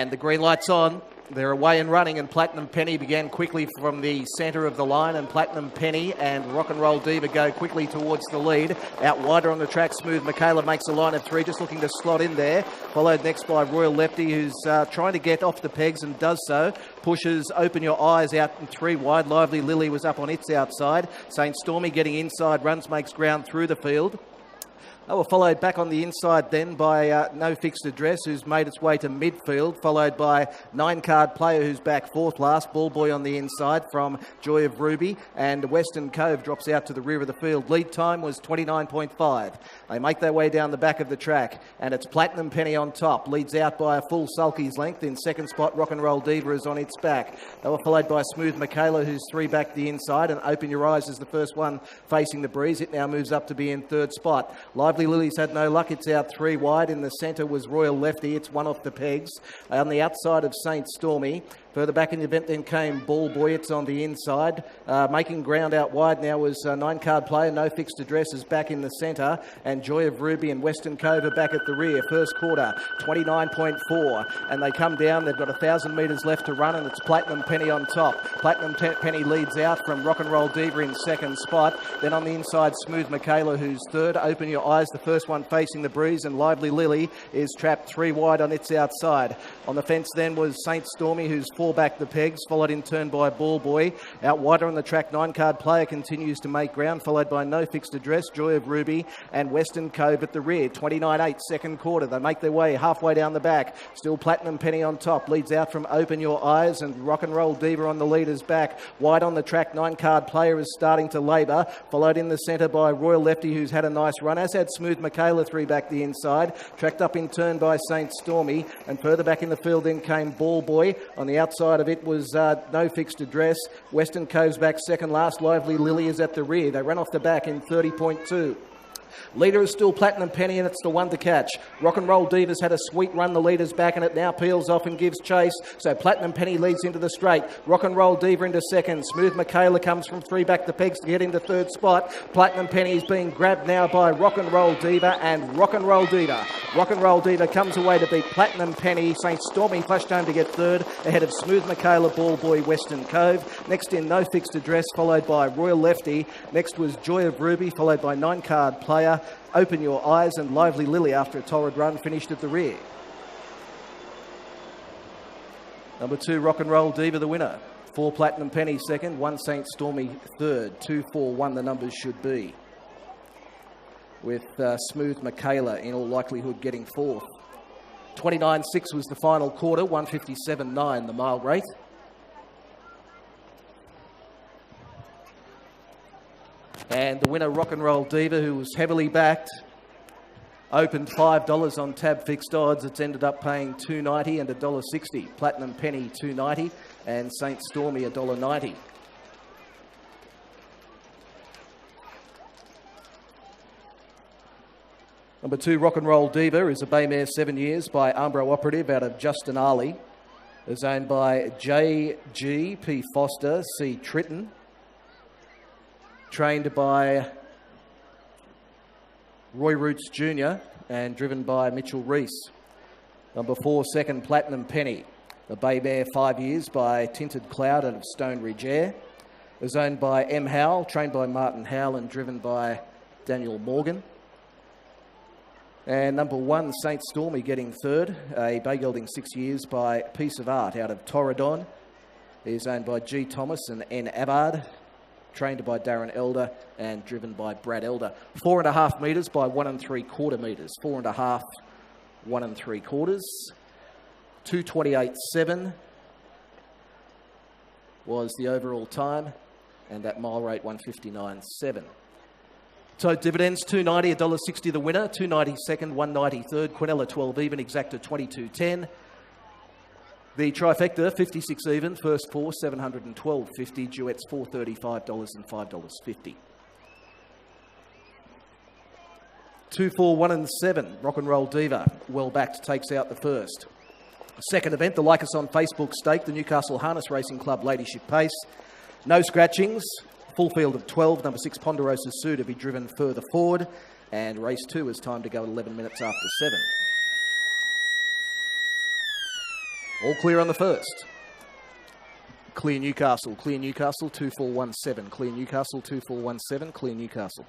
And the green light's on. They're away and running, and Platinum Penny began quickly from the centre of the line, and Platinum Penny and Rock and Roll Diva go quickly towards the lead. Out wider on the track, Smooth Michaela makes a line of three, just looking to slot in there. Followed next by Royal Lefty, who's trying to get off the pegs and does so. Pushes Open Your Eyes out in three wide. Lively Lily was up on its outside. St. Stormy getting inside runs, makes ground through the field. They were followed back on the inside then by No Fixed Address, who's made its way to midfield, followed by 9-card Player, who's back fourth last. Ball Boy on the inside from Joy of Ruby, and Western Cove drops out to the rear of the field. Lead time was 29.5. They make their way down the back of the track, and it's Platinum Penny on top. Leads out by a full sulky's length. In second spot, Rock and Roll Diva is on its back. They were followed by Smooth Michaela, who's three back the inside, and Open Your Eyes is the first one facing the breeze. It now moves up to be in third spot. Lively Lily's had no luck. It's out three wide. In the centre was Royal Lefty. It's one off the pegs. On the outside of St. Stormy. Further back in the event then came Ball Boy. It's on the inside. Making ground out wide now was 9-card Player. No Fixed Address is back in the centre. And Joy of Ruby and Western Cove are back at the rear. First quarter, 29.4. And they come down. They've got 1,000 metres left to run, and it's Platinum Penny on top. Platinum Penny leads out from Rock and Roll Diva in second spot. Then on the inside, Smooth Michaela, who's third. Open Your Eyes, the first one facing the breeze, and Lively Lily is trapped three wide on its outside. On the fence then was St. Stormy, who's four back the pegs, followed in turn by Ball Boy. Out wider on the track, 9-card Player continues to make ground, followed by No Fixed Address, Joy of Ruby, and Western Cove at the rear. 29.8, second quarter. They make their way halfway down the back. Still Platinum Penny on top. Leads out from Open Your Eyes, and Rock and Roll Diva on the leader's back. Wide on the track, 9-card Player is starting to labour, followed in the centre by Royal Lefty, who's had a nice run, as had Smooth Michaela three back the inside. Tracked up in turn by St. Stormy, and further back in the field then came Ball Boy. On the outside of it was No Fixed Address. Western Cove's back second last. Lively Lily is at the rear. They ran off the back in 30.2. Leader is still Platinum Penny, and it's the one to catch. Rock and Roll Diva's had a sweet run. The leader's back, and it now peels off and gives chase. So Platinum Penny leads into the straight. Rock and Roll Diva into second. Smooth Michaela comes from three back the pegs to get into third spot. Platinum Penny is being grabbed now by Rock and Roll Diva, and Rock and Roll Diva. Rock and Roll Diva comes away to beat Platinum Penny. St. Stormy flashed home to get third, ahead of Smooth Michaela, Ball Boy, Western Cove. Next in No Fixed Address, followed by Royal Lefty. Next was Joy of Ruby, followed by 9-card Player. Open Your Eyes, and Lively Lily, after a torrid run, finished at the rear. Number 2, Rock and Roll Diva, the winner. 4, Platinum Penny second. 1, St. Stormy third. 2, 4, 1, the numbers should be. With Smooth Michaela in all likelihood getting fourth. 29.6 was the final quarter. 157.9 the mile rate. And the winner, Rock and Roll Diva, who was heavily backed, opened $5 on tab fixed odds. It's ended up paying $2.90 and $1.60. Platinum Penny $2.90 and St. Stormy $1.90. Number 2, Rock and Roll Diva, is a bay mare 7 years by Ambro Operative out of Justin Ali. Is owned by J.G. P. Foster, C. Tritton. Trained by Roy Roots Jr. and driven by Mitchell Reese. Number 4, second, Platinum Penny. The bay mare 5 years by Tinted Cloud out of Stone Ridge Air. Is owned by M. Howell, trained by Martin Howell and driven by Daniel Morgan. And number 1, St. Stormy, getting third. A bay gelding 6 years by Piece of Art out of Torridon. Is owned by G. Thomas and N. Avard. Trained by Darren Elder and driven by Brad Elder. 4.5 metres by 1 3/4 metres. 4.5, 1 3/4. 2:28.7 was the overall time, and that mile rate 159.7. So dividends, $2.90, $1.60 the winner, $2.90 second, $1.90 third, Quinella 12 even, exacta 22.10. The trifecta, 56 even, first 4, $712.50, duets $435 and $5.50. 2, 4, 1 and 7, Rock and Roll Diva, well backed, takes out the first. Second event, the Like Us on Facebook stake, the Newcastle Harness Racing Club Ladyship Pace. No scratchings, full field of 12, number 6 Ponderosa Sue to be driven further forward, and race 2 is time to go at 11 minutes after 7. All clear on the first. Clear Newcastle, 2417. Clear Newcastle, 2417. Clear Newcastle.